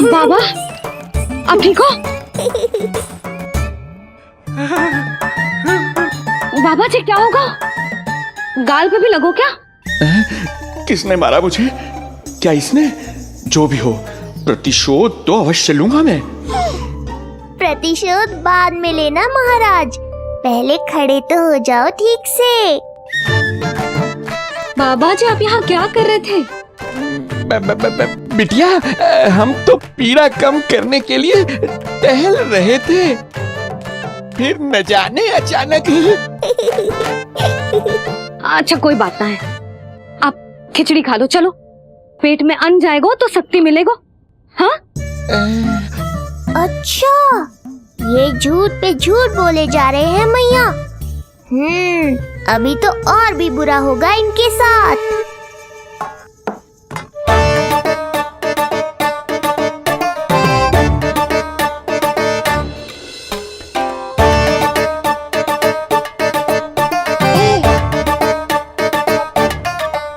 बाबा अब ठीक हो? बाबा जी क्या होगा? गाल पे भी लगो क्या? किसने मारा मुझे? क्या इसने? जो भी हो, प्रतिशोध तो अवश्य लूंगा मैं। प्रतिशोध बाद में लेना महाराज, पहले खड़े तो हो जाओ ठीक से। बाबा जी आप यहाँ क्या कर रहे थे? बिटिया, हम तो पीड़ा कम करने के लिए टहल रहे थे, फिर न जाने अचानक। अच्छा कोई बात ना है, आप खिचड़ी खा लो, चलो पेट में अन्न जाएगा तो शक्ति मिलेगा। हाँ? अच्छा, ये झूठ पे झूठ बोले जा रहे हैं मैया। अभी तो और भी बुरा होगा इनके साथ।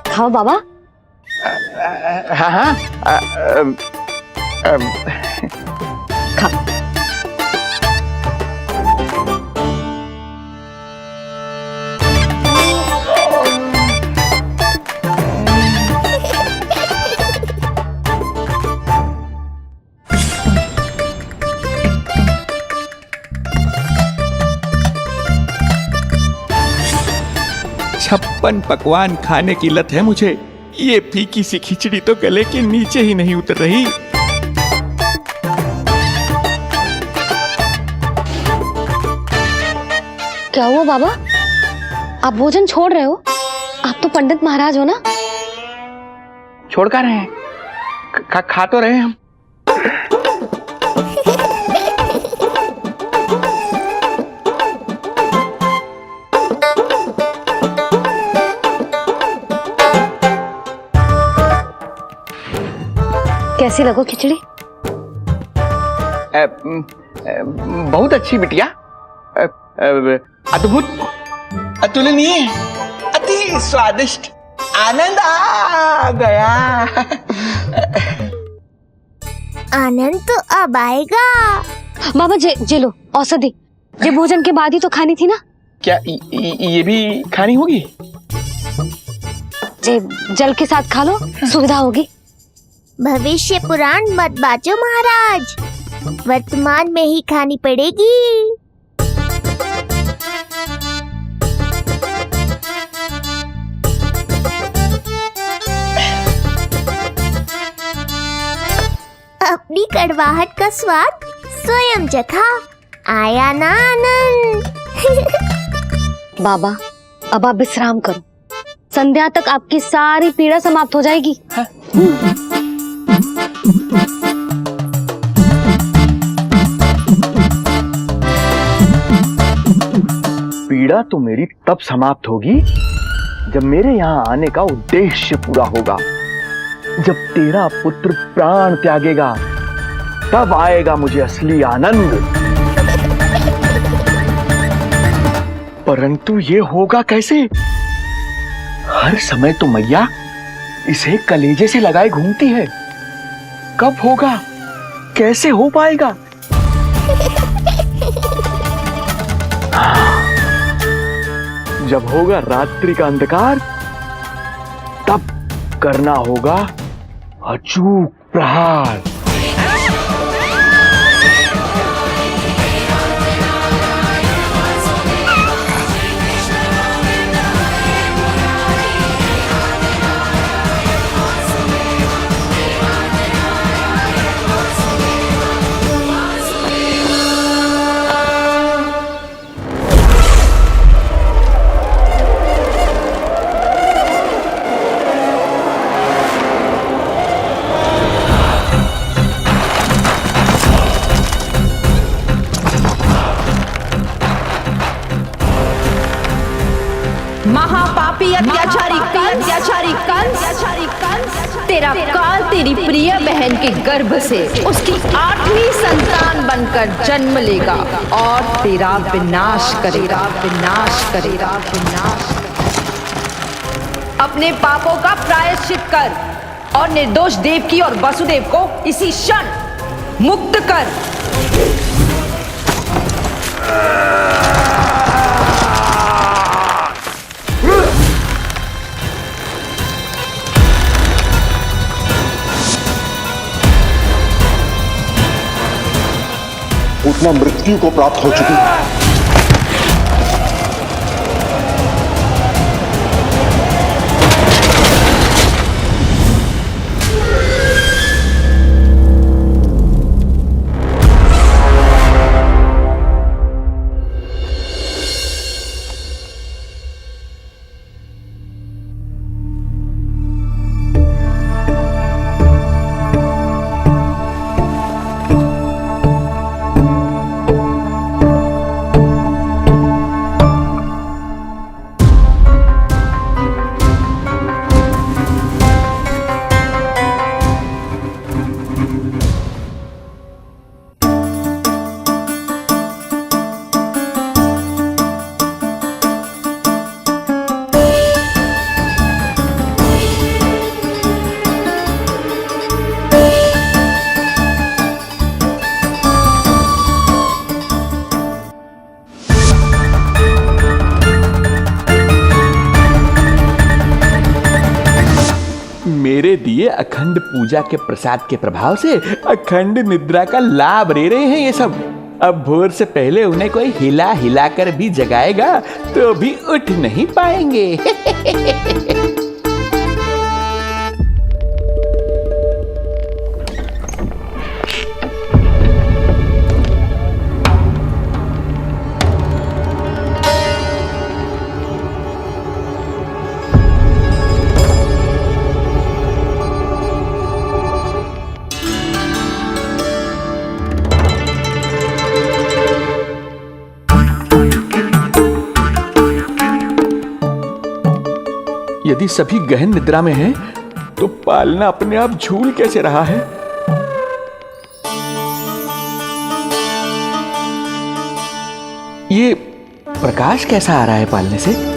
खाओ बाबा। हाँ हाँ, खाओ। छप्पन पकवान खाने की लत है मुझे, ये फीकी सी खिचड़ी तो गले के नीचे ही नहीं उतर रही। क्या हुआ बाबा? आप भोजन छोड़ रहे हो? आप तो पंडित महाराज हो ना? छोड़ कर रहे हैं, खा तो रहे हम। कैसी लगो खिचड़ी? बहुत अच्छी बिटिया, अद्भुत, अतुलनीय, अति स्वादिष्ट, आनंद आ गया। आनंद तो अब आएगा। बाबा जे लो औषधि, ये भोजन के बाद ही तो खानी थी ना? क्या ये भी खानी होगी? जे जल के साथ खा लो, सुविधा होगी। भविष्य पुराण मत बाजो महाराज, वर्तमान में ही खानी पड़ेगी। अपनी कड़वाहट का स्वाद स्वयं चखा, आया ना आनंद। बाबा अब आप विश्राम करो, संध्या तक आपकी सारी पीड़ा समाप्त हो जाएगी। पीड़ा तो मेरी तब समाप्त होगी जब मेरे यहाँ आने का उद्देश्य पूरा होगा, जब तेरा पुत्र प्राण त्यागेगा, तब आएगा मुझे असली आनंद। परंतु ये होगा कैसे? हर समय तो मैया इसे कलेजे से लगाए घूमती है, कब होगा, कैसे हो पाएगा? जब होगा रात्रि का अंधकार, तब करना होगा अचूक प्रहार। महापापी अत्याचारी कंस, तेरा काल तेरी प्रिय बहन के गर्भ से उसकी 8वीं संतान बनकर जन्म लेगा और तेरा विनाश करेगा। अपने पापों का प्रायश्चित कर और निर्दोष देवकी और वसुदेव को इसी क्षण मुक्त कर। उतना मृत्यु को प्राप्त हो चुकी है। मेरे दिए अखंड पूजा के प्रसाद के प्रभाव से अखंड निद्रा का लाभ ले रहे हैं ये सब। अब भोर से पहले उन्हें कोई हिला हिलाकर भी जगाएगा तो भी उठ नहीं पाएंगे। यदि सभी गहन निद्रा में हैं, तो पालना अपने आप झूल कैसे रहा है? ये प्रकाश कैसा आ रहा है पालने से?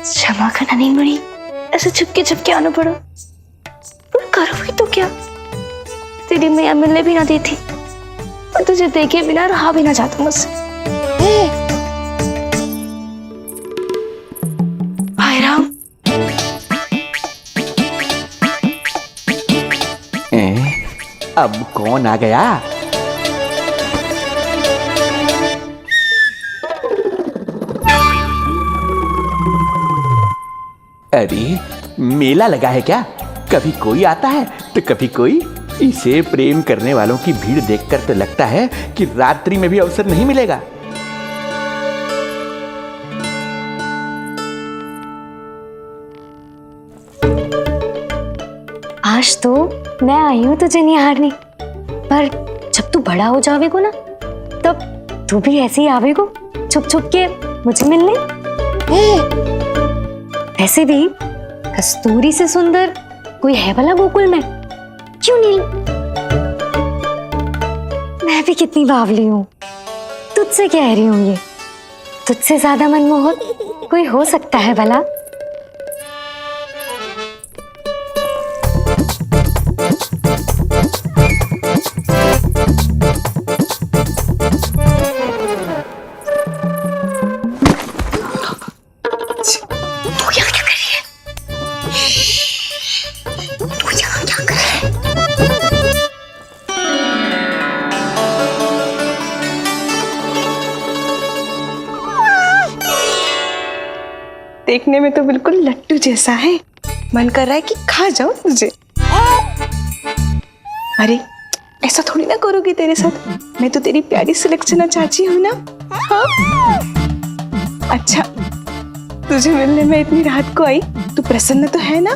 क्षमा करना नहीं मरी, ऐसे छुपके छुपके आना पड़ा। पर करोगी तो क्या? तेरी मैया मिलने भी ना देती और तुझे देखे बिना रहा भी ना जाता मुझसे। भाई राम, अब कौन आ गया? अरे मेला लगा है क्या? कभी कोई आता है तो कभी कोई। इसे प्रेम करने वालों की भीड़ देखकर तो लगता है कि रात्रि में भी अवसर नहीं मिलेगा। आज तो मैं आई हूँ तुझे निहारने, पर जब तू बड़ा हो जावेगो ना, तब तू भी ऐसे ही आवेगो छुप छुप के मुझे मिलने। ऐसे भी कस्तूरी से सुंदर कोई है भला गोकुल में? क्यों नहीं? मैं भी कितनी बावली हूँ, तुझसे कह रही हूँ। ये तुझसे ज्यादा मनमोहक कोई हो सकता है भला? देखने में तो बिल्कुल लट्टू जैसा है, मन कर रहा है कि खा जाओ तुझे। अरे ऐसा थोड़ी ना करोगी तेरे साथ, मैं तो तेरी प्यारी सुलक्षणा चाची हूँ ना। हाँ? अच्छा, तुझे मिलने में इतनी रात को आई, तू प्रसन्न तो है ना?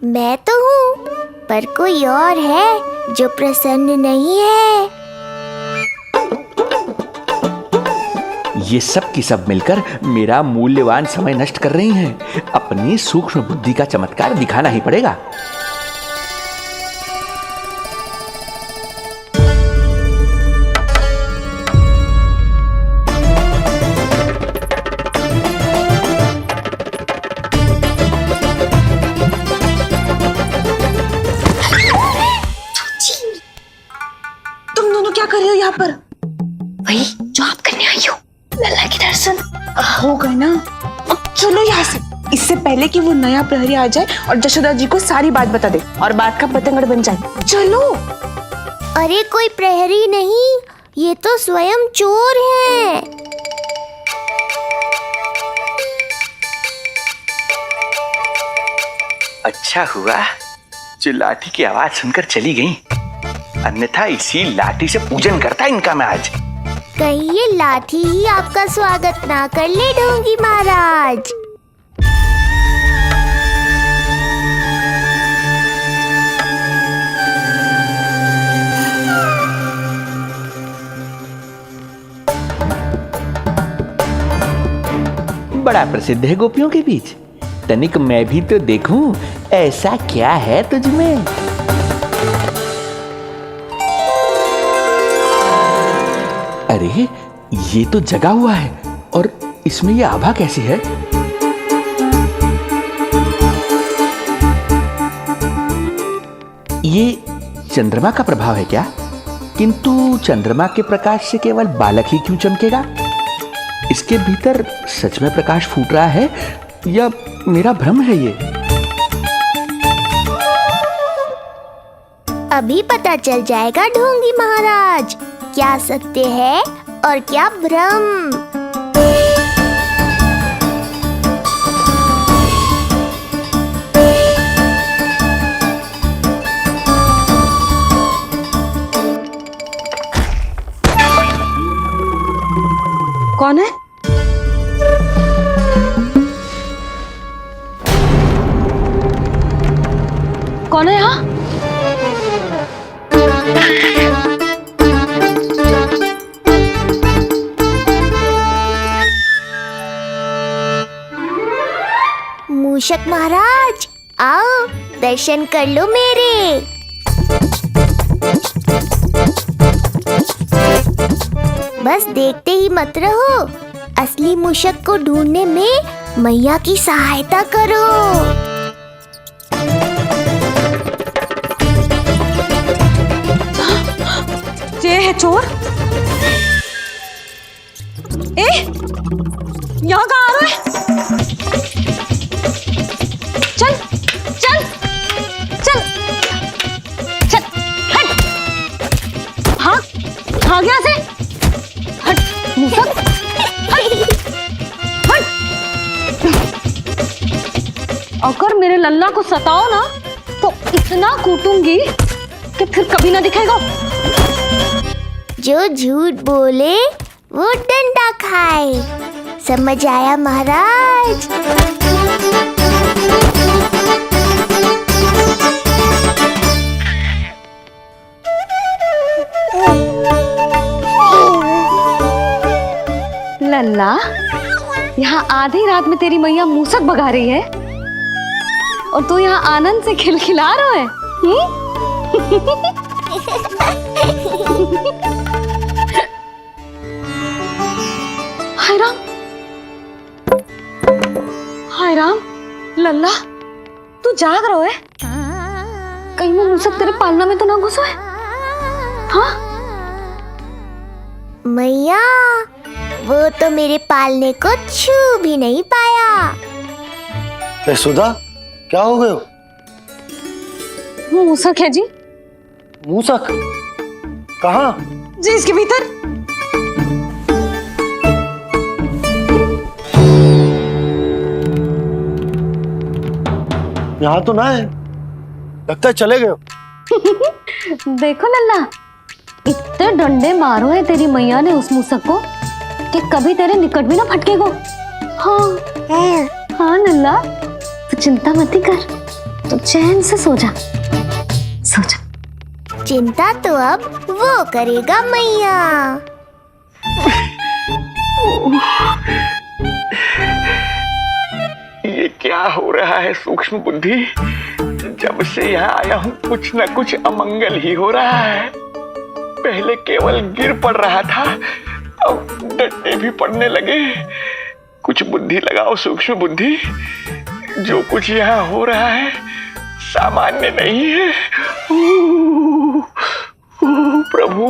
मैं तो हूँ, पर कोई और है जो प्रसन्न नहीं है। ये सब की सब मिलकर मेरा मूल्यवान समय नष्ट कर रही हैं। अपनी सूक्ष्म बुद्धि का चमत्कार दिखाना ही पड़ेगा। तुम दोनों क्या कर रहे हो यहाँ पर? वही जो आप करने आई हो, लल्ला के दर्शन हो गए ना। अब चलो यहाँ से, इससे पहले कि वो नया प्रहरी आ जाए और जशोदा जी को सारी बात बता दे और बात का पतंगड़ बन जाए। चलो। अरे कोई प्रहरी नहीं, ये तो स्वयं चोर है। अच्छा हुआ जो लाठी की आवाज सुनकर चली गई, अन्यथा इसी लाठी से पूजन करता इनका मैं आज। कहीं ये लाठी ही आपका स्वागत ना कर ले ढोंगी महाराज। बड़ा प्रसिद्ध है गोपियों के बीच। तनिक मैं भी तो देखूं ऐसा क्या है तुझमें। अरे ये तो जगा हुआ है और इसमें ये आभा कैसी है? ये चंद्रमा का प्रभाव है क्या? किंतु चंद्रमा के प्रकाश से केवल बालक ही क्यों चमकेगा? इसके भीतर सच में प्रकाश फूट रहा है या मेरा भ्रम है ये? अभी पता चल जाएगा ढोंगी महाराज, क्या सत्य है और क्या भ्रम। कौन है? कौन है यहाँ? मूषक महाराज आओ, दर्शन कर लो मेरे। बस देखते ही मत रहो, असली मूषक को ढूंढने में मैया की सहायता करो। ये है चोर। ए, यहाँ कहाँ आ रहा है? चल चल चल चल, हट। भाग भाग यहाँ से, हट मूसक, हट हट। अगर मेरे लल्ला को सताओ ना तो इतना कूटूंगी कि फिर कभी ना दिखेगा। जो झूठ बोले वो डंडा खाए, समझ आया महाराज? लल्ला, यहाँ आधी रात में तेरी मैया मूसक भगा रही है और तू यहाँ आनंद से खिलखिला रहा है। हाय राम, हाय राम। लल्ला, तू जाग रहा है? कहीं वो मूसक तेरे पालना में तो ना घुसा है? हाँ मैया, वो तो मेरे पालने को छू भी नहीं पाया। सुधा, क्या हो गए? वो मूसक है जी। मूसक? कहाँ? जी इसके भीतर। यहाँ तो ना है, लगता है चले गए। देखो लल्ला, इतने डंडे मारो है तेरी मैया ने उस मूसक को कि कभी तेरे निकट भी ना फटकेगा। हाँ हाँ लल्ला, तू चिंता मत कर, तू चैन से सो जा। सोच। चिंता तो अब वो करेगा मैया। ये क्या हो रहा है सूक्ष्म बुद्धि? जब से यहाँ आया हूँ कुछ न कुछ अमंगल ही हो रहा है। पहले केवल गिर पड़ रहा था, अब डंडे भी पड़ने लगे। कुछ बुद्धि लगाओ सूक्ष्म बुद्धि। जो कुछ यहाँ हो रहा है सामान्य नहीं है। प्रभु।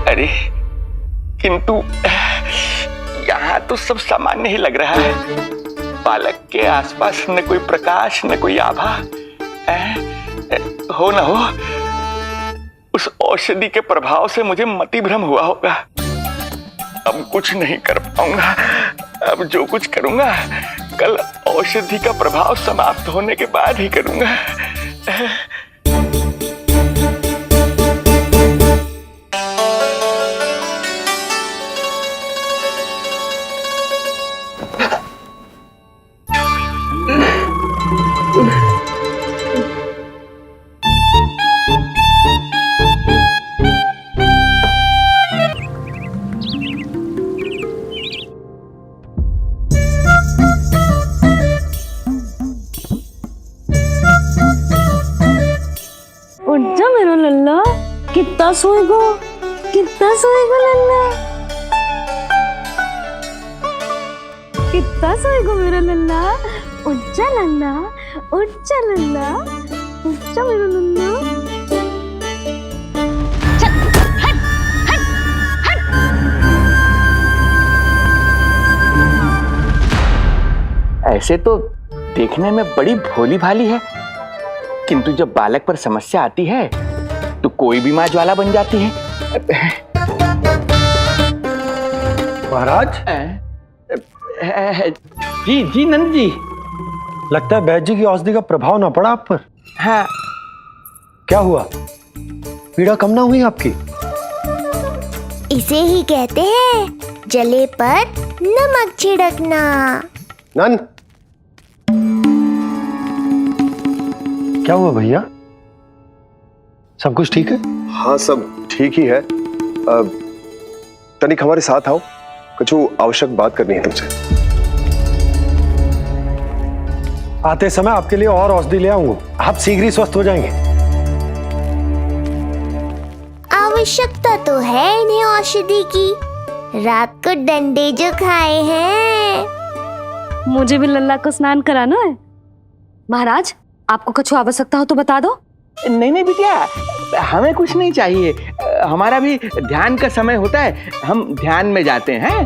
अरे किंतु यहाँ तो सब सामान्य ही लग रहा है। बालक के आसपास न कोई प्रकाश न कोई आभा। हो न हो उस औषधि के प्रभाव से मुझे मति भ्रम हुआ होगा। अब कुछ नहीं कर पाऊंगा। अब जो कुछ करूंगा कल औषधि का प्रभाव समाप्त होने के बाद ही करूंगा। उठ जा मेरा लल्ला। कितना सोएगो लल्ला। कितना सोएगो मेरा लल्ला। उठ जा लल्ला, उठ जा लल्ला, उठ जा मेरा लल्ला। चल हट हट हट। ऐसे तो देखने में बड़ी भोली भाली है, किंतु जब बालक पर समस्या आती है तो कोई भी माँ ज्वाला बन जाती है। महाराज। जी जी नंद जी। लगता है बैद जी की औषधि का प्रभाव ना पड़ा आप पर। हाँ। क्या हुआ? पीड़ा कम ना हुई आपकी? इसे ही कहते हैं जले पर नमक छिड़कना। नंद, क्या हुआ भैया? सब कुछ ठीक है? हाँ सब ठीक ही है। तनिक हमारे साथ आओ, कुछ आवश्यक बात करनी है तुमसे। आते समय आपके लिए और औषधि ले आऊंगा, आप शीघ्र ही स्वस्थ हो जाएंगे। आवश्यकता तो है इन्हें औषधि की। रात को डंडे जो खाए हैं। मुझे भी लल्ला को स्नान कराना है। महाराज आपको कुछ आवश्यकता हो तो बता दो। नहीं नहीं बिटिया, हमें कुछ नहीं चाहिए। हमारा भी ध्यान का समय होता है, हम ध्यान में जाते हैं।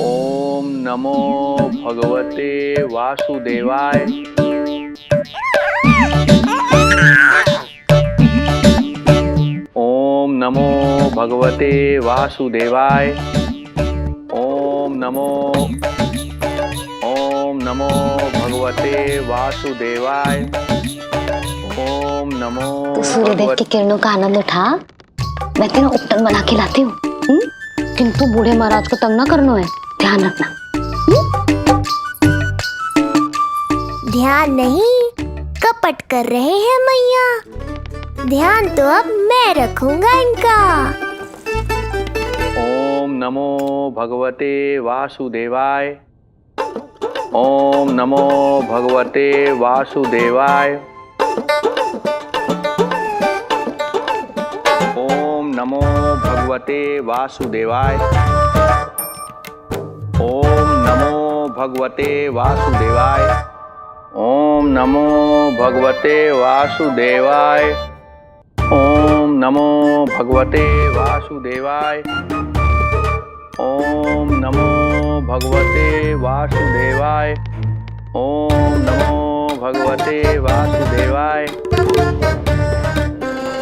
ओम नमो भगवते वासुदेवाय। ओम नमो भगवते वासुदेवाय। ओम नमो भगवते वासुदेवाय। ओम नमो। तो सूर्यदेव की किरणों का आनंद उठा। मैं तेरा उपटन बना के लाती हूँ। किंतु बूढ़े महाराज को तंग ना करना है, ध्यान रखना। ध्यान नहीं, कपट कर रहे हैं मैया। ध्यान तो अब मैं रखूंगा इनका। ओम नमो भगवते वासुदेवाय। ओम नमो भगवते वासुदेवाय। ओम नमो भगवते वासुदेवाय। ओम नमो भगवते वासुदेवाय। ओम नमो भगवते वासुदेवाय। ओम नमो भगवते वासुदेवाय। ओम नमो भगवते वासुदेवाय। ओम नमो भगवते वासुदेवाय।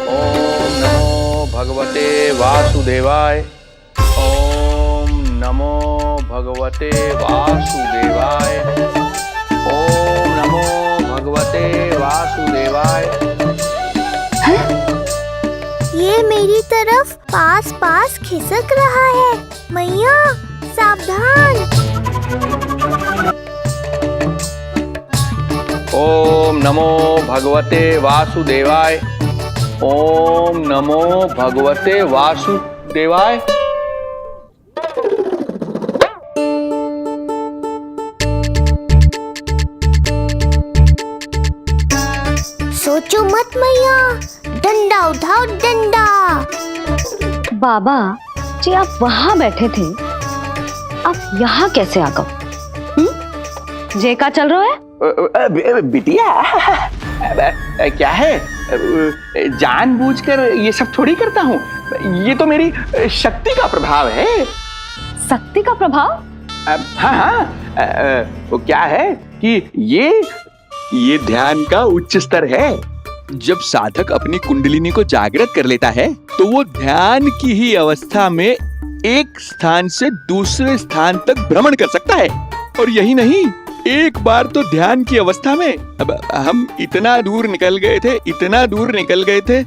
ओम नमो भगवते वासुदेवाय। ओम नमो भगवते वासुदेवाय। ओम नमो भगवते वासुदेवाय। ये मेरी तरफ पास पास खिसक रहा है। मैया सावधान। ओम नमो भगवते वासुदेवाय। ओम नमो भगवते वासुदेवाय। सोचो मत मैया, डंडा उठाओ डंडा। बाबा जी आप वहां बैठे थे, आप यहाँ कैसे आ गए? जे का चल रहा है? बिटिया क्या है, जानबूझकर ये सब थोड़ी करता हूँ, ये तो मेरी शक्ति का प्रभाव है। शक्ति का प्रभाव? हाँ हाँ, वो क्या है कि ये ध्यान का उच्च स्तर है। जब साधक अपनी कुंडलिनी को जागृत कर लेता है तो वो ध्यान की ही अवस्था में एक स्थान से दूसरे स्थान तक भ्रमण कर सकता है। और यही नहीं, एक बार तो ध्यान की अवस्था में अब हम इतना दूर निकल गए थे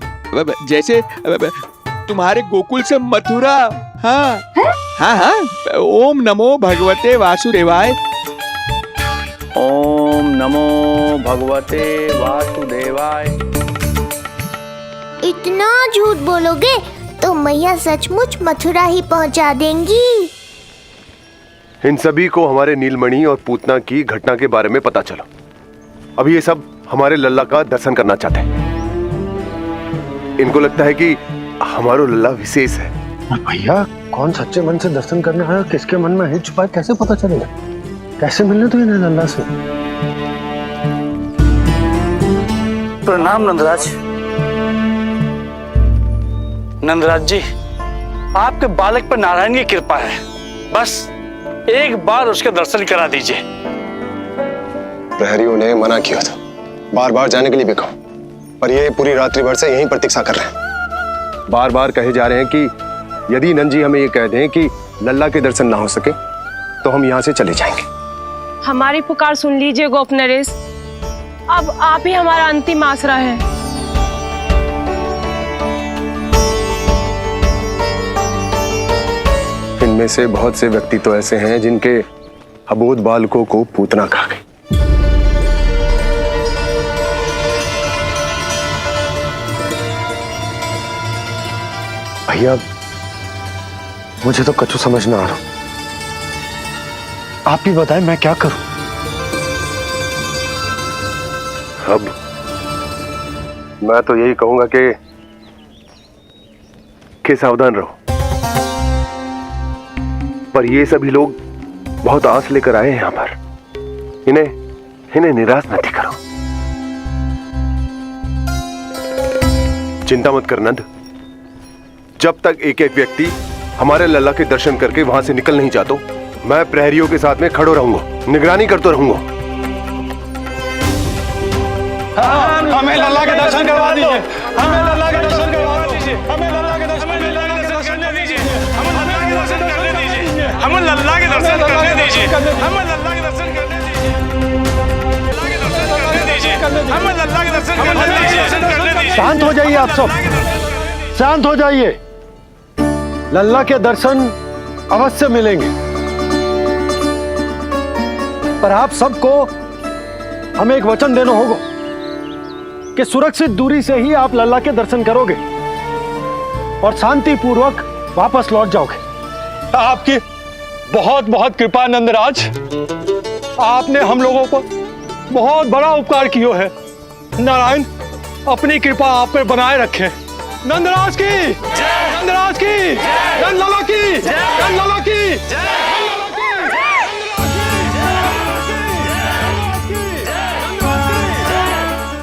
जैसे तुम्हारे गोकुल से मथुरा। हाँ हाँ हाँ। ओम नमो भगवते वासुदेवाय। ओम नमो भगवते वासुदेवाय। इतना झूठ बोलोगे तो मैया सचमुच मथुरा ही पहुंचा देंगी। इन सभी को हमारे नीलमणि और पूतना की घटना के बारे में पता चला। अब ये सब हमारे लल्ला का दर्शन करना चाहते हैं। इनको लगता है कि हमारा लल्ला विशेष है। भैया कौन सच्चे मन से दर्शन करने आया, किसके मन में हित छुपा है, कैसे पता चलेगा? कैसे मिलने तो इन्हें लल्ला से? प्रणाम नंदराज। नंदराज जी, आपके बालक पर नारायण की कृपा है, बस एक बार उसके दर्शन करा दीजिए। प्रहरियों ने मना किया था, बार बार जाने के लिए भी कहा, पर ये पूरी रात्रि भर से यहीं प्रतीक्षा कर रहे हैं। बार बार कहे जा रहे हैं कि यदि नंदजी हमें ये कह दें कि लल्ला के दर्शन ना हो सके तो हम यहाँ से चले जाएंगे। हमारी पुकार सुन लीजिए गोप नरेश, अब आप ही हमारा अंतिम आसरा है। इनमें से बहुत से व्यक्ति तो ऐसे हैं जिनके अबोध बालकों को पूतना खा गई। भैया मुझे तो कछु समझ ना आ रहा, आप ही बताएं मैं क्या करूं? अब मैं तो यही कहूंगा कि सावधान रहो। पर ये सभी लोग बहुत आस लेकर आए हैं यहाँ पर, इन्हें निराश मत करो। चिंता मत कर नंद, जब तक एक एक व्यक्ति हमारे लल्ला के दर्शन करके वहां से निकल नहीं जाता, मैं प्रहरियों के साथ में खड़ो रहूंगा, निगरानी करता रहूंगा। हमें लल्ला के दर्शन करवा दीजिए, हमें लल्ला के दर्शन करवा दीजिए, हमें लल्ला के दर्शन करने दीजिए, हमें लल्ला के दर्शन करने दीजिए, हमें लल्ला के दर्शन करने दीजिए, हमें लल्ला के दर्शन करने दीजिए, हमें लल्ला के दर्शन करने दीजिए। शांत हो जाइए आप सब, शांत हो जाइए। लल्ला के दर्शन अवश्य मिलेंगे, पर आप सबको हमें एक वचन देना होगा कि सुरक्षित दूरी से ही आप लल्ला के दर्शन करोगे और शांति पूर्वक वापस लौट जाओगे। आपकी बहुत बहुत कृपा नंदराज, आपने हम लोगों को बहुत बड़ा उपकार किया है। नारायण अपनी कृपा आप पर बनाए रखे। नंदराज की, नंदराज की, नंदलाला की, नंदलाला की,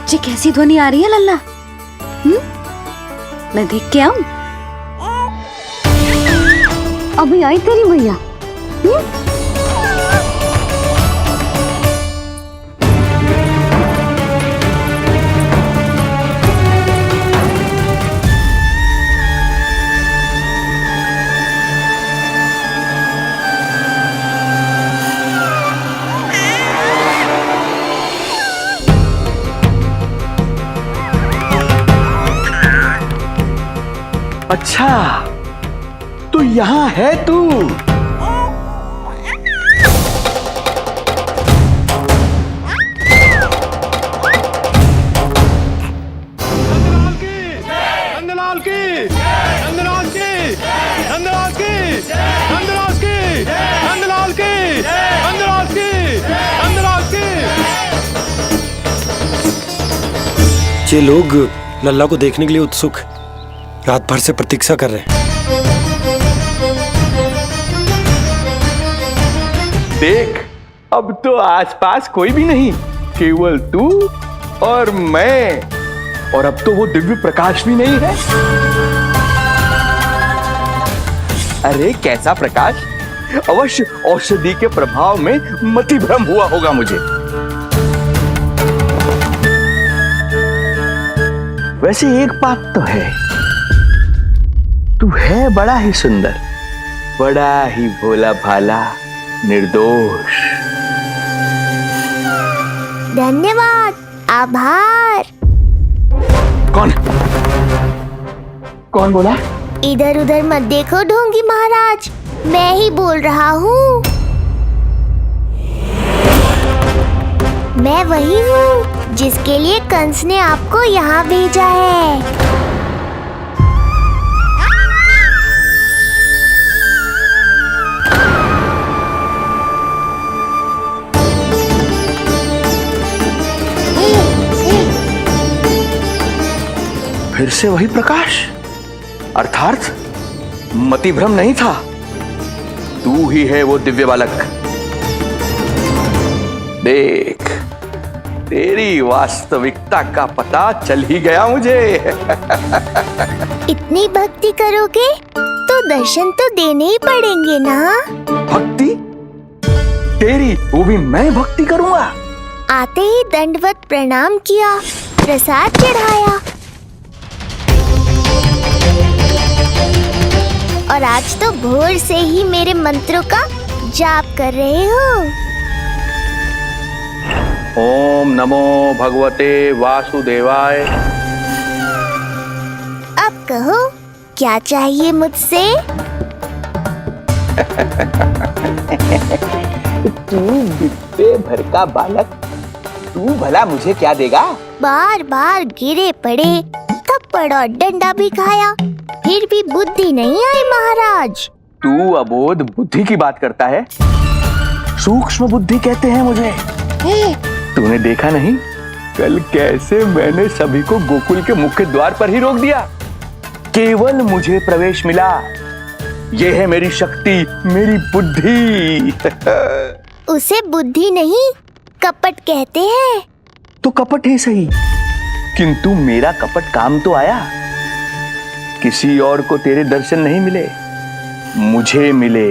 जी कैसी ध्वनि आ रही है लल्ला? मैं देख के आऊं? अभी आई तेरी भैया। अच्छा, तो यहाँ है तू। नंदलाल की, नंदलाल की, नंदलाल की, नंदलाल की, नंदलाल की, नंदलाल की, नंदलाल की। ये लोग लल्ला को देखने के लिए उत्सुक रात भर से प्रतीक्षा कर रहे हैं। देख, अब तो आसपास कोई भी नहीं, केवल तू और मैं। और अब तो वो दिव्य प्रकाश भी नहीं है। अरे कैसा प्रकाश? अवश्य औषधि के प्रभाव में मतिभ्रम हुआ होगा मुझे। वैसे एक बात तो है, तू है बड़ा ही सुंदर, बड़ा ही भोला भाला, निर्दोष। धन्यवाद, आभार। कौन कौन बोला? इधर उधर मत देखो ढोंगी महाराज, मैं ही बोल रहा हूँ। मैं वही हूँ जिसके लिए कंस ने आपको यहाँ भेजा है। फिर से वही प्रकाश, अर्थात मतिभ्रम नहीं था। तू ही है वो दिव्य बालक। देख, तेरी वास्तविकता का पता चल ही गया मुझे। इतनी भक्ति करोगे तो दर्शन तो देने ही पड़ेंगे ना। भक्ति? तेरी? वो भी मैं भक्ति करूंगा? आते ही दंडवत प्रणाम किया, प्रसाद चढ़ाया, और आज तो भोर से ही मेरे मंत्रों का जाप कर रहे हो। ओम नमो भगवते वासुदेवाय। अब कहो, क्या चाहिए मुझसे? तू विद्या भर का बालक, तू भला मुझे क्या देगा? बार बार गिरे पड़े, थप्पड़ और डंडा भी खाया, फिर भी बुद्धि नहीं आई महाराज। तू अबोध बुद्धि की बात करता है? सूक्ष्म बुद्धि कहते हैं मुझे। तूने देखा नहीं कल कैसे मैंने सभी को गोकुल के मुख्य द्वार पर ही रोक दिया? केवल मुझे प्रवेश मिला। ये है मेरी शक्ति, मेरी बुद्धि। उसे बुद्धि नहीं, कपट कहते हैं। तो कपट ही सही, किंतु मेरा कपट काम तो आया। किसी और को तेरे दर्शन नहीं मिले, मुझे मिले।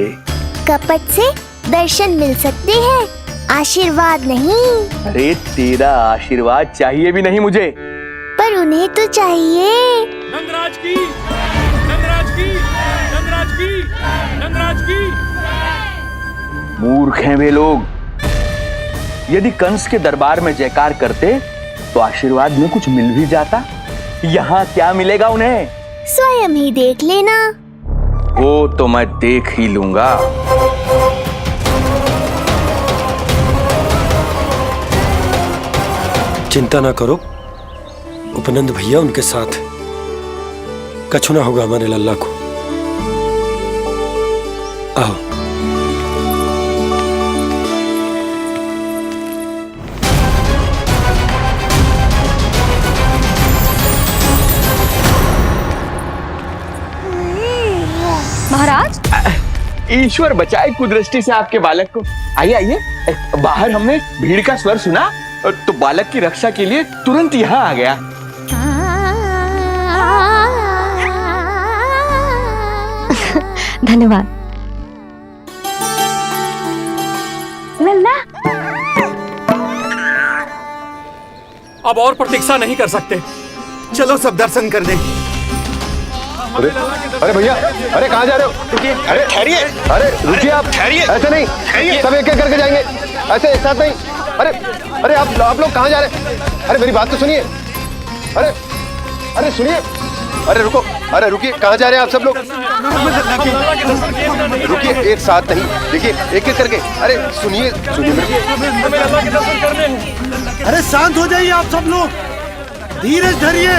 कपट से दर्शन मिल सकते हैं, आशीर्वाद नहीं। अरे तेरा आशीर्वाद चाहिए भी नहीं मुझे। पर उन्हें तो चाहिए। नंदराज की, नंदराज की, नंदराज की, नंदराज की। मूर्ख हैं वे लोग। यदि कंस के दरबार में जयकार करते तो आशीर्वाद में कुछ मिल भी जाता। यहाँ क्या मिलेगा उन्हें? स्वयं ही देख लेना। वो तो मैं देख ही लूंगा। चिंता ना करो, उपनंद भैया उनके साथ, कछु ना होगा हमारे लल्ला को। आओ। महाराज, ईश्वर बचाए कुदृष्टि से आपके बालक को। आइए आइए। बाहर हमने भीड़ का स्वर सुना तो बालक की रक्षा के लिए तुरंत यहाँ आ गया। धन्यवाद। लल्ला, अब और प्रतीक्षा नहीं कर सकते, चलो सब दर्शन कर दें। अरे भैया, अरे कहाँ जा रहे हो? रुकिए, अरे ठहरिए, अरे रुकिए, आप ठहरिए, ऐसे नहीं, सब एक एक करके जाएंगे, ऐसे एक साथ नहीं। अरे अरे आप लोग कहाँ जा रहे हैं? अरे मेरी बात तो सुनिए। अरे सुनिए, अरे रुको, अरे रुकिए, कहाँ जा रहे हैं आप सब लोग? रुकिए, एक साथ नहीं, देखिए एक एक करके। अरे सुनिए सुनिए अरे शांत हो जाइए आप सब लोग, धीरज धरिए।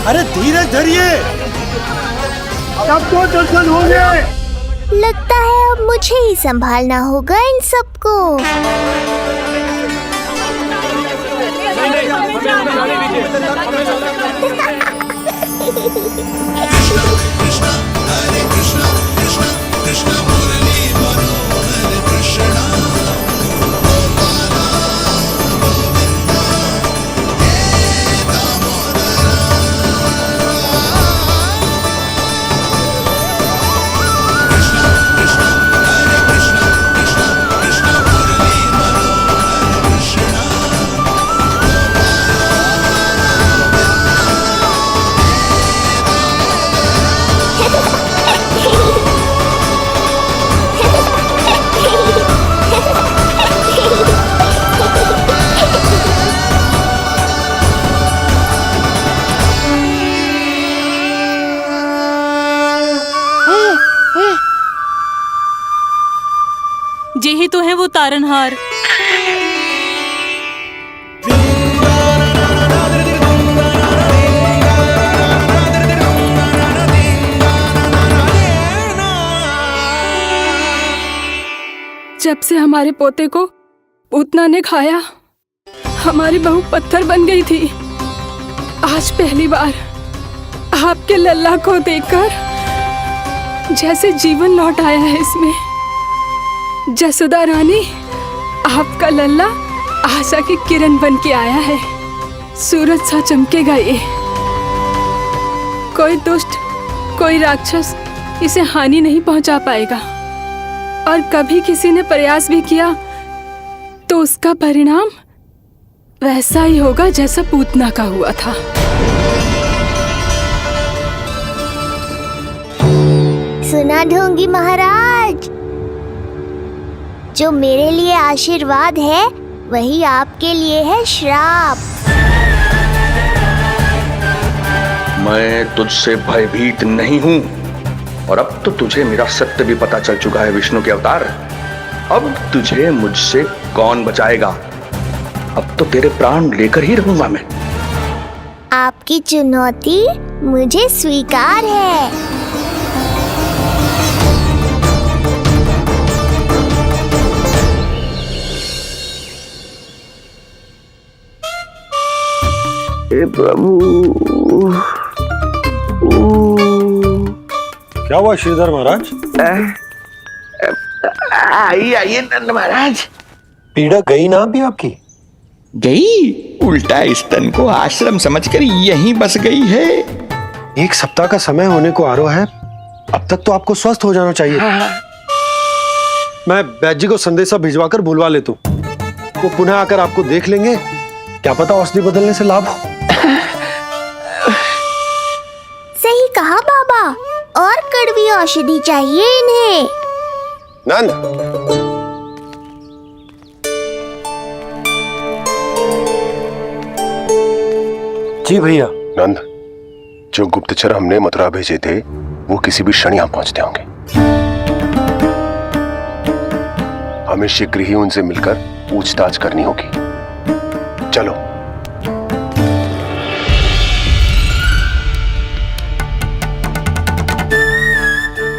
अरे धीरज धरिए, सबको दर्शन होंगे। लगता है अब मुझे ही संभालना होगा इन सबको। जे ही तो है वो तारनहार। जब से हमारे पोते को पूतना ने खाया, हमारी बहू पत्थर बन गई थी। आज पहली बार आपके लल्ला को देखकर जैसे जीवन लौट आया है इसमें। जसोदा रानी, आपका लल्ला आशा की किरण बन के आया है। सूरज सा चमकेगा ये। कोई दुष्ट, कोई राक्षस इसे हानि नहीं पहुंचा पाएगा। और कभी किसी ने प्रयास भी किया तो उसका परिणाम वैसा ही होगा जैसा पूतना का हुआ था। सुना ढोंगी महाराज, जो मेरे लिए आशीर्वाद है वही आपके लिए है श्राप। मैं तुझसे भयभीत नहीं हूं, और अब तो तुझे मेरा सत्य भी पता चल चुका है विष्णु के अवतार। अब तुझे मुझसे कौन बचाएगा? अब तो तेरे प्राण लेकर ही रहूंगा मैं। आपकी चुनौती मुझे स्वीकार है। हे प्रभु, क्या हुआ श्रीधर महाराज? आइए नंद महाराज। पीड़ा गई ना अभी आपकी? गई? उल्टा स्तन को आश्रम समझकर यहीं बस गई है। 1 सप्ताह का समय होने को आ रहा है, अब तक तो आपको स्वस्थ हो जाना चाहिए। मैं वैद्य जी को संदेशा भिजवाकर बुलवा लेता हूं। वो पुनः आकर आपको देख लेंगे, क्या पता औषधि बदलने से लाभ हो। सही कहा बाबा, और कड़वी औषधि चाहिए इन्हें। नंद, जी भैया। नंद, जो गुप्तचर हमने मथुरा भेजे थे वो किसी भी क्षण यहां पहुंचते होंगे। हमें शीघ्र ही उनसे मिलकर पूछताछ करनी होगी। चलो।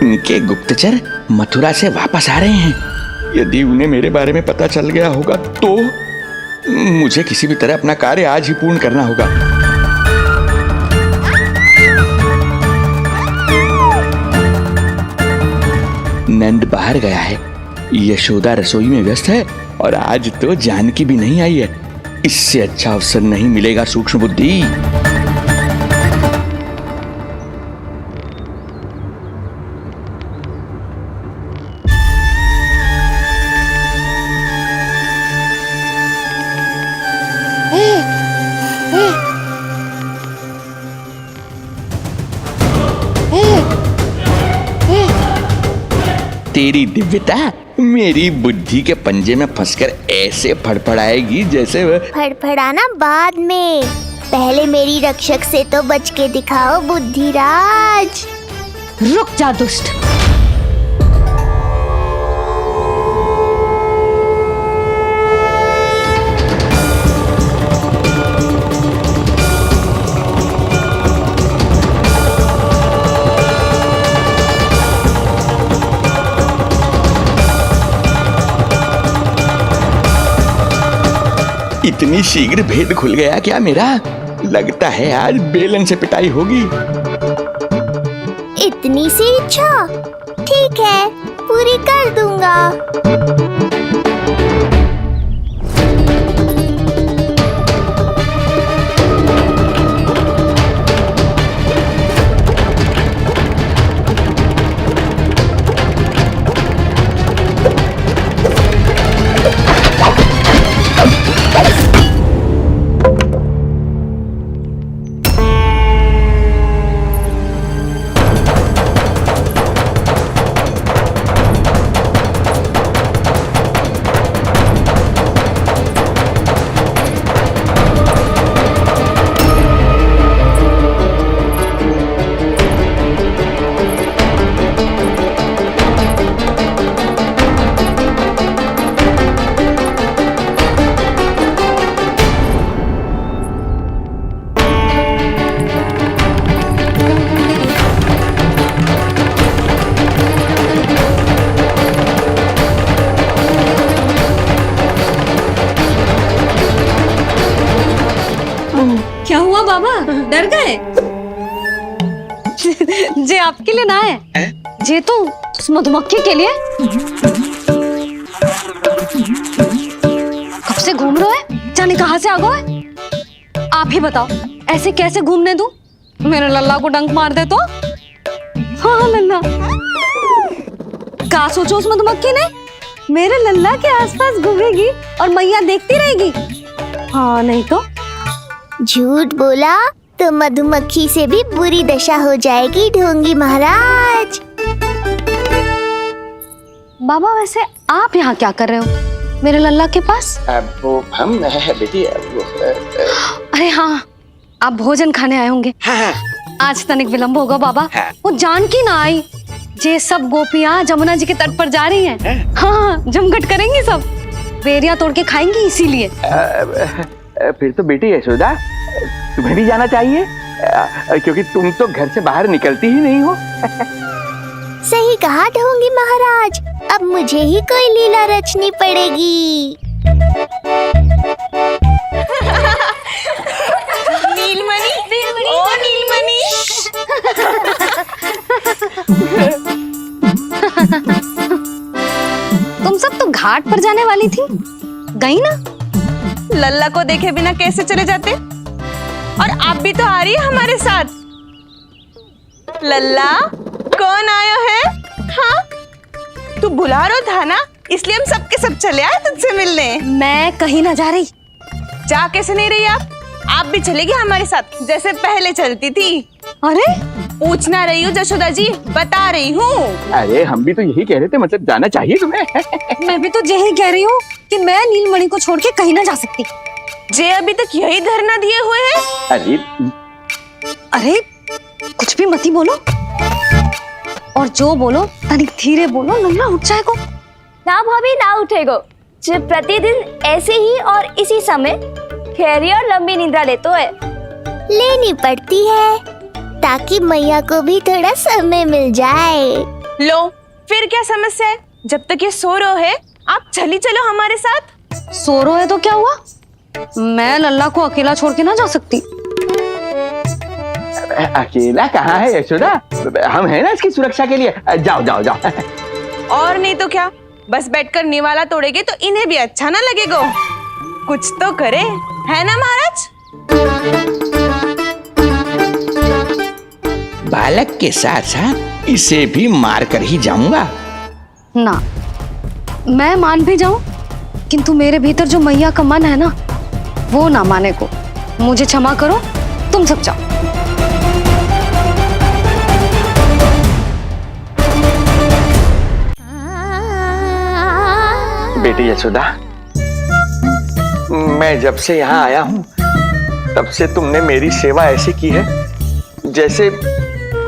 उनके गुप्तचर मथुरा से वापस आ रहे हैं। यदि उन्हें मेरे बारे में पता चल गया होगा तो मुझे किसी भी तरह अपना कार्य आज ही पूर्ण करना होगा। नंद बाहर गया है, यशोदा रसोई में व्यस्त है, और आज तो जानकी भी नहीं आई है। इससे अच्छा अवसर नहीं मिलेगा सूक्ष्म बुद्धि। तेरी दिव्यता मेरी बुद्धि के पंजे में फंसकर ऐसे फड़फड़ाएगी जैसे वह फड़फड़ाना बाद में, पहले मेरी रक्षक से तो बच के दिखाओ बुद्धिराज। रुक जा दुष्ट। इतनी शीघ्र भेद खुल गया क्या मेरा? लगता है आज बेलन से पिटाई होगी। इतनी सी इच्छा? ठीक है, पूरी कर दूंगा। क्या हुआ बाबा, डर गए? जे आपके लिए ना है, जे तो उस मधुमक्खी के लिए। कब से घूम रहे हैं, जाने कहां से आ गए? आप ही बताओ, ऐसे कैसे घूमने दूं? मेरे लल्ला को डंक मार दे तो? हाँ लल्ला, क्या सोचो उस मधुमक्खी ने? मेरे लल्ला के आसपास घूमेगी और मैया देखती रहेगी। हाँ नहीं तो? झूठ बोला तो मधुमक्खी से भी बुरी दशा हो जाएगी ढोंगी महाराज। बाबा वैसे आप यहाँ क्या कर रहे हो मेरे लल्ला के पास? वो हम बेटी अरे हाँ, आप भोजन खाने आए होंगे। हाँ। आज तनिक विलंब होगा बाबा। हाँ। वो जानकी ना आई, जे सब गोपियाँ जमुना जी के तट पर जा रही हैं। हाँ, जमघट करेंगी सब, बेरिया तोड़ के खाएंगी इसीलिए। फिर तो बेटी यशोदा, तुम्हें भी जाना चाहिए, क्योंकि तुम तो घर से बाहर निकलती ही नहीं हो। सही कहा ढोंगी महाराज, अब मुझे ही कोई लीला रचनी पड़ेगी। नीलमणि, ओ नीलमणि। तुम सब तो घाट पर जाने वाली थी, गई ना? लल्ला को देखे बिना कैसे चले जाते? और आप भी तो आ रही है हमारे साथ। लल्ला, कौन आयो है? हाँ, तू बुला रहा था ना, इसलिए हम सब के सब चले आए तुझसे मिलने। मैं कहीं ना जा रही। जा कैसे नहीं रही आप भी चलेगी हमारे साथ, जैसे पहले चलती थी। अरे पूछना रही हूँ जशोदा जी, बता रही हूँ। अरे हम भी तो यही कह रहे थे, मतलब जाना चाहिए तुम्हें। मैं भी तो यही कह रही हूँ कि मैं नीलमणि को छोड़ के कहीं ना जा सकती। जे अभी तक यही धरना दिए हुए हैं। अरे कुछ भी मती बोलो, और जो बोलो तनिक धीरे बोलो, लल्ला उठ जाएगो। ना भाभी ना उठेगो, जो प्रतिदिन ऐसे ही और इसी समय गहरी और लंबी निद्रा लेते है। लेनी पड़ती है ताकि मैया को भी थोड़ा समय मिल जाए। लो, फिर क्या समस्या है? जब तक ये सो रहे है, आप चली चलो हमारे साथ। सो रहे है तो क्या हुआ? मैं लल्ला को अकेला छोड़ के ना जा सकती। अकेला कहाँ है यशोदा, हम हैं ना इसकी सुरक्षा के लिए। जाओ जाओ जाओ। और नहीं तो क्या, बस बैठकर निवाला तोड़ेगे तो इन्हें भी अच्छा ना लगेगा। कुछ तो करे, है ना महाराज? बालक के साथ साथ इसे भी मार कर ही जाऊंगा। ना, मैं मान भी जाऊं, किंतु मेरे भीतर जो मैया का मन है ना, वो ना माने को। मुझे क्षमा करो, तुम सब जाओ। बेटी यशोदा, मैं जब से यहाँ आया हूँ तब से तुमने मेरी सेवा ऐसी की है जैसे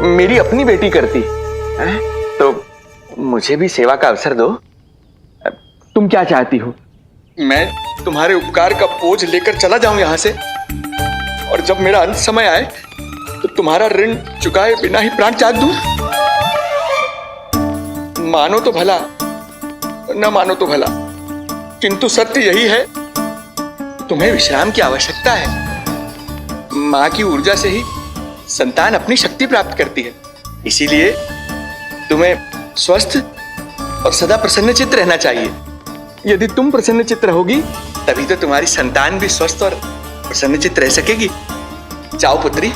मेरी अपनी बेटी करती है। तो मुझे भी सेवा का अवसर दो। तुम क्या चाहती हो? मैं तुम्हारे उपकार का बोझ लेकर चला जाऊं यहाँ से, और जब मेरा अंत समय आए तो तुम्हारा ऋण चुकाए बिना ही प्राण त्याग दूं। मानो तो भला, न मानो तो भला, किंतु सत्य यही है, तुम्हें विश्राम की आवश्यकता है। माँ की ऊर्जा से ही संतान अपनी शक्ति प्राप्त करती है। इसीलिए तुम्हें स्वस्थ और सदा प्रसन्नचित्त रहना चाहिए। यदि तुम प्रसन्नचित्त रहोगी तभी तो तुम्हारी संतान भी स्वस्थ और प्रसन्नचित्त रह सकेगी। जाओ पुत्री,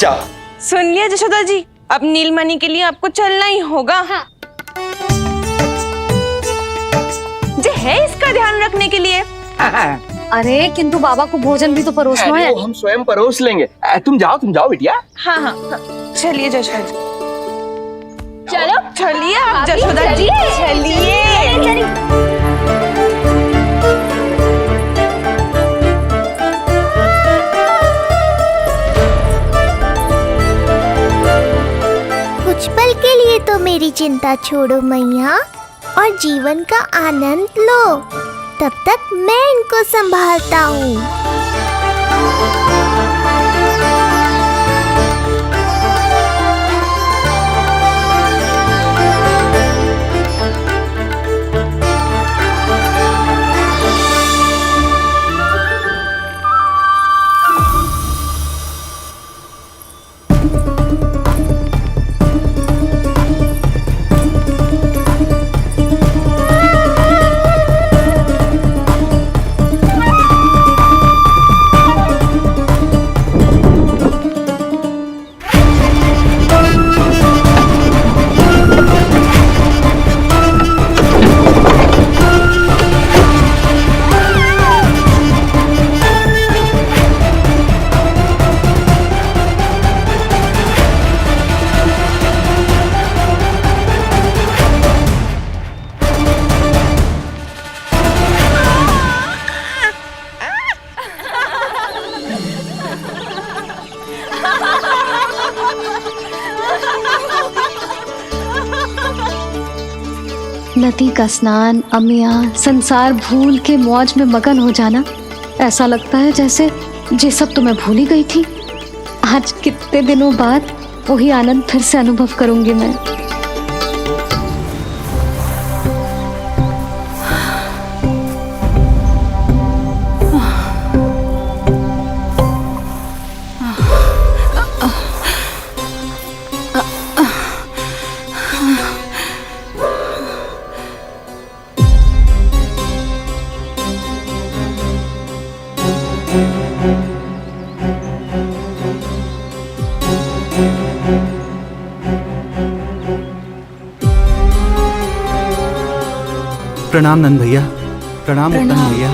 जाओ। सुन लिया जशोदा जी, अब नीलमणि के लिए आपको चलना ही होगा। हाँ। जो है इसका ध्यान रखने के लिए। अरे किंतु बाबा को भोजन भी तो परोसना है। वो हम स्वयं परोस लेंगे। तुम जाओ बिटिया। हाँ हाँ, चलिए जशोदा जी। चलो चलिए आप जशोदा जी, चलिए। कुछ पल के लिए तो मेरी चिंता छोड़ो मैया और जीवन का आनंद लो। तब तक मैं इनको संभालता हूँ। नदी का स्नान, अमिया, संसार भूल के मौज में मगन हो जाना, ऐसा लगता है जैसे ये सब तो मैं भूल ही गई थी। आज कितने दिनों बाद वही आनंद फिर से अनुभव करूंगी मैं। प्रणाम नंद भैया। प्रणाम उत्तम भैया।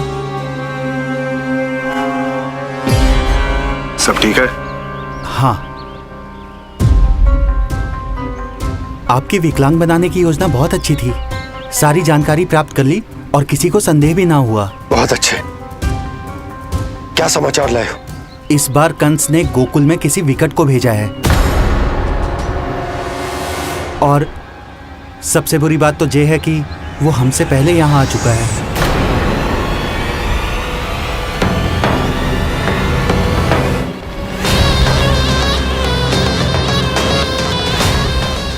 सब ठीक है? हाँ। आपकी विकलांग बनाने की योजना बहुत अच्छी थी। सारी जानकारी प्राप्त कर ली और किसी को संदेह भी ना हुआ। बहुत अच्छे। क्या समाचार लाए हो? इस बार कंस ने गोकुल में किसी विकट को भेजा है, और सबसे बुरी बात तो ये है कि वो हमसे पहले यहाँ आ चुका है।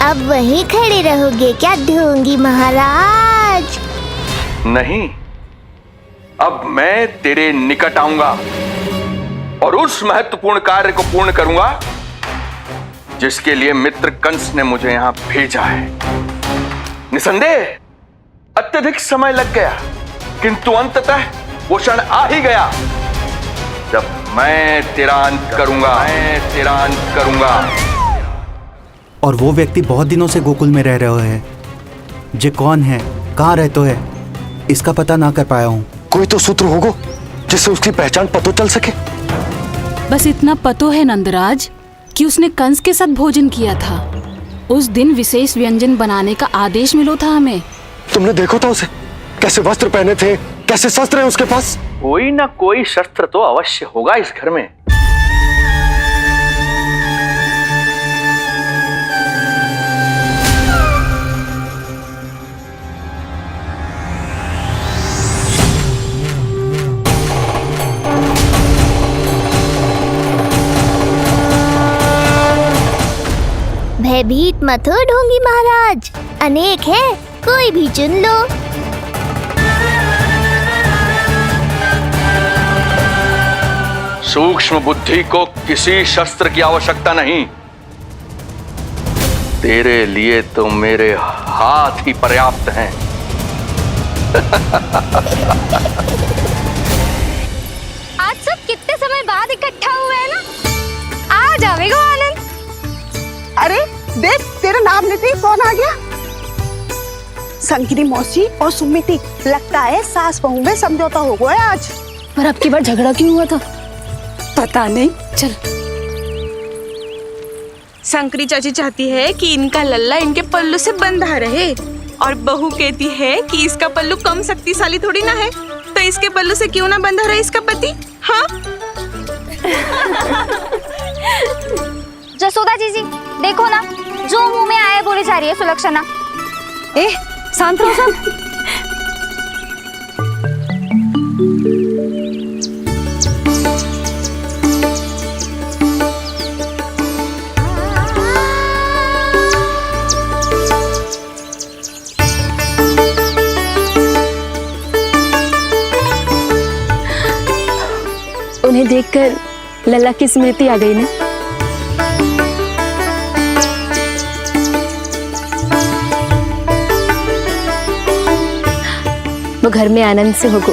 अब वहीं खड़े रहोगे क्या ढोंगी महाराज? नहीं, अब मैं तेरे निकट आऊंगा और उस महत्वपूर्ण कार्य को पूर्ण करूंगा जिसके लिए मित्र कंस ने मुझे यहां भेजा है। निसंदेह अत्यधिक समय लग गया, किंतु अंततः वो क्षण आ ही गया जब मैं तेरा अंत करूंगा। और वो व्यक्ति बहुत दिनों से गोकुल में रह रहे हैं। जे कौन है, कहाँ रहते है, इसका पता ना कर पाया हूँ। कोई तो सूत्र होगा जिससे उसकी पहचान पता चल सके। बस इतना पतो है नंदराज कि उसने कंस के साथ भोजन किया था। उस दिन विशेष व्यंजन बनाने का आदेश मिलो था हमें। तुमने देखो था उसे? कैसे वस्त्र पहने थे, कैसे शस्त्र है उसके पास? कोई ना कोई शस्त्र तो अवश्य होगा इस घर में। भयभीत मत हो ढोंगी महाराज, अनेक है, कोई भी चुन लो। सूक्ष्म बुद्धि को किसी शस्त्र की आवश्यकता नहीं। तेरे लिए तो मेरे हाथ ही पर्याप्त हैं। आज सब कितने समय बाद इकट्ठा हुए हैं ना, आ जाएगा आनंद। अरे देख, तेरा नाम लेते ही कौन आ गया? संकिनी मौसी और सुमिति, लगता है सास बहू में समझौता हो गया आज। पर अब की बार झगड़ा क्यों हुआ था? पता नहीं। चल। शंकरी चाची चाहती है कि इनका लल्ला इनके पल्लू से बंधा रहे, और बहू कहती है कि इसका पल्लू कम शक्तिशाली थोड़ी ना है, तो इसके पल्लू से क्यों ना बंधा रहे इसका पति। हाँ जसोदा जीजी, देखो ना, जो मुंह में आए बोली जा रही है सुलक्षणा। ए, शांत रहो सब। उन्हें देखकर लल्ला की स्मृति आ गई ना। वो घर में आनंद से होगो।